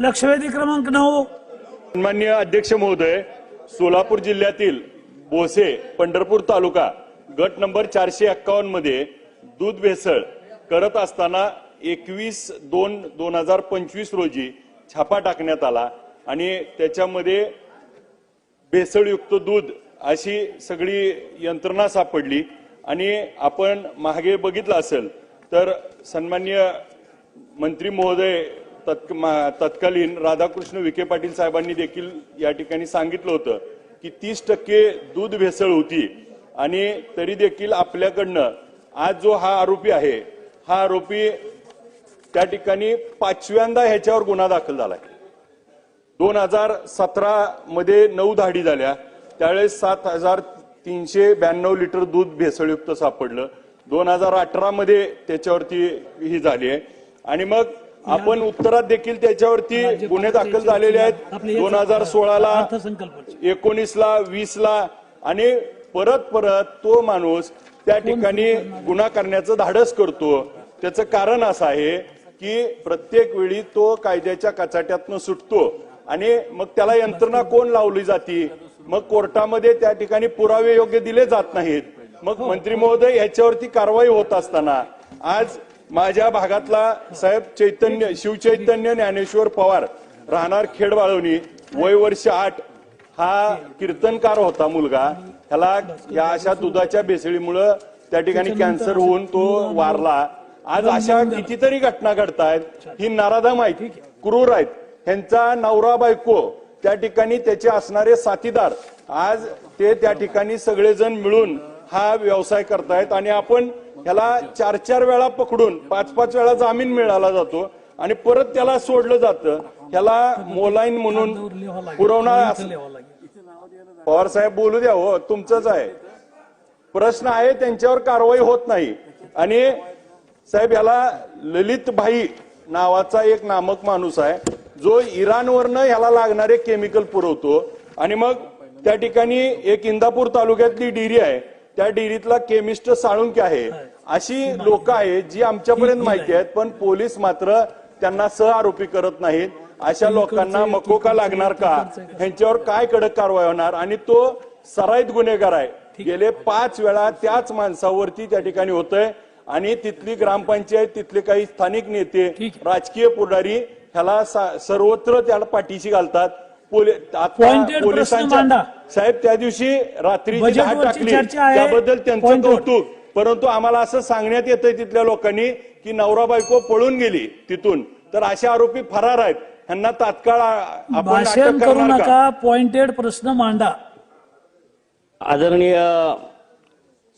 लक्षवेधी क्रमांक 9. सन्माननीय अध्यक्ष महोदय, सोलापूर जिल्ह्यातील बोसे पंढरपूर तालुका गट नंबर 451 मध्ये दूध भेसळ करत असताना 21/2/2025 रोजी छापा टाकण्यात आला आणि त्याच्यामध्ये भेसळयुक्त दूध अशी सगळी यंत्रणा सापडली आणि आपण मागे बघितलं असेल तर सन्माननीय मंत्री महोदय तत्कालीन राधाकृष्ण विखे पाटील साहेबांनी देखील या ठिकाणी सांगितलं होतं की 30% दूध भेसळ होती आणि तरी देखील आपल्याकडनं आज जो हा आरोपी आहे हा आरोपी त्या ठिकाणी 5व्यांदा ह्याच्यावर गुन्हा दाखल झालाय। 2017 मध्ये 9 धाडी झाल्या, त्यावेळेस 7392 लिटर दूध भेसळयुक्त सापडलं। 2018 मध्ये त्याच्यावरती ही झाली आहे आणि मग आपण उत्तरात देखील त्याच्यावरती गुन्हे दाखल झालेले आहेत। 2016ला 19ला 20ला आणि परत तो माणूस त्या ठिकाणी गुन्हा करण्याचं धाडस करतो। त्याचं कारण असं आहे की प्रत्येक वेळी तो कायद्याच्या कचाट्यातनं सुटतो आणि मग त्याला यंत्रणा कोण लावली जाते, मग कोर्टामध्ये त्या ठिकाणी पुरावे योग्य दिले जात नाहीत। मग मंत्री महोदय याच्यावरती कारवाई होत असताना आज माझ्या भागातला साहेब शिवचैतन्य ज्ञानेश्वर पवार राहणार खेडवाळवणी वय वर्ष 8 हा कीर्तनकार होता मुलगा, ह्याला या अशा दुधाच्या भेसळीमुळे त्या ठिकाणी कॅन्सर होऊन तो वारला। आज अशा कितीतरी घटना घडतायत, ही नराधम आहेत, क्रूर आहेत। ह्यांचा नवरा बायको त्या ठिकाणी त्याचे असणारे साथीदार आज ते त्या ठिकाणी सगळेजण मिळून हा व्यवसाय करतायत आणि आपण ह्याला 4 वेळा पकडून 5 वेळा जामीन मिळाला जातो आणि परत त्याला सोडलं जातं। ह्याला मोलाईन म्हणून पुरवणार पवार साहेब बोलू द्या, हो तुमचंच आहे प्रश्न आहे, त्यांच्यावर कारवाई होत नाही। आणि साहेब ह्याला ललित भाई नावाचा एक नामक माणूस आहे जो इराणवरनं ह्याला लागणारे केमिकल पुरवतो आणि मग त्या ठिकाणी एक इंदापूर तालुक्यातली डेअरी आहे, त्या डेअरीतला केमिस्ट साळुंके आहे। अशी लोक आहेत जी आमच्यापर्यंत माहिती आहेत पण पोलीस मात्र त्यांना सह आरोपी करत नाहीत। अशा लोकांना मकोका लागणार का, ह्यांच्यावर काय कडक कारवाई होणार? आणि तो सराईत गुन्हेगार आहे, गेले 5 वेळा त्याच माणसावरती त्या ठिकाणी होतंय आणि तिथली ग्रामपंचायत तिथले काही स्थानिक नेते राजकीय पुढारी ह्याला सर्वत्र त्याला पाठीशी घालतात। पोलिसांच्या साहेब त्या दिवशी रात्रीची धाड टाकली त्याबद्दल त्यांचं कौतुक, परंतु आम्हाला असं सांगण्यात येतंय तिथल्या लोकांनी की नवरा बायको पळून गेली तिथून, तर असे आरोपी फरार आहेत, ह्यांना तात्काळ आपण अटक करणार का? पॉइंटेड प्रश्न मांडा। आदरणीय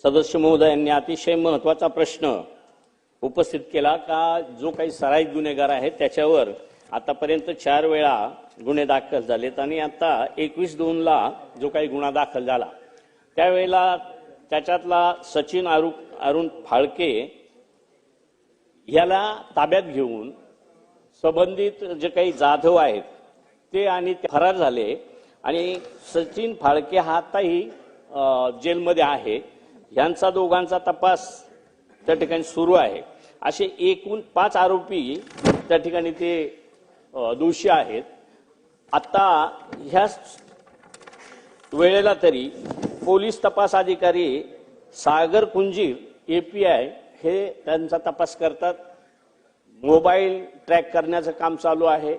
सदस्य महोदयांनी अतिशय महत्वाचा प्रश्न उपस्थित केला का जो काही सराईत गुन्हेगार आहे त्याच्यावर आतापर्यंत 4 वेळा गुन्हे दाखल झालेत आणि आता 21/2ला जो काही गुन्हा दाखल झाला त्यावेळेला त्याच्यातला सचिन अरुण फाळके याला ताब्यात घेऊन संबंधित जे काही जाधव आहेत ते आणि फरार झाले आणि सचिन फाळके हा आताही जेलमध्ये आहे। यांचा दोघांचा तपास त्या ठिकाणी सुरू आहे। असे एकूण 5 आरोपी त्या ठिकाणी ते दोषी आहेत। आता ह्या वेळेला तरी पोलीस तपास अधिकारी सागर कुंजीर API हे त्यांचा तपास करतात, मोबाईल ट्रॅक करण्याचं काम चालू आहे।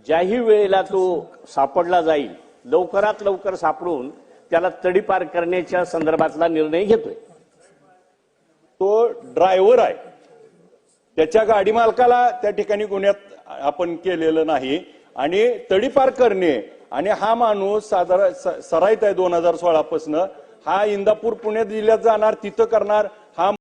ज्याही वेळेला तो सापडला जाईल लवकरात लवकर सापडून त्याला तडीपार करण्याच्या संदर्भातला निर्णय घेतोय। तो ड्रायव्हर आहे, त्याच्या गाडी मालकाला त्या ठिकाणी गुन्ह्यात आपण केलेलं नाही आणि तडीपार करणे आणि हा माणूस साधारण सराईत आहे 2016 पासून, हा इंदापूर पुणे जिल्ह्यात जाणार तिथं करणार, हा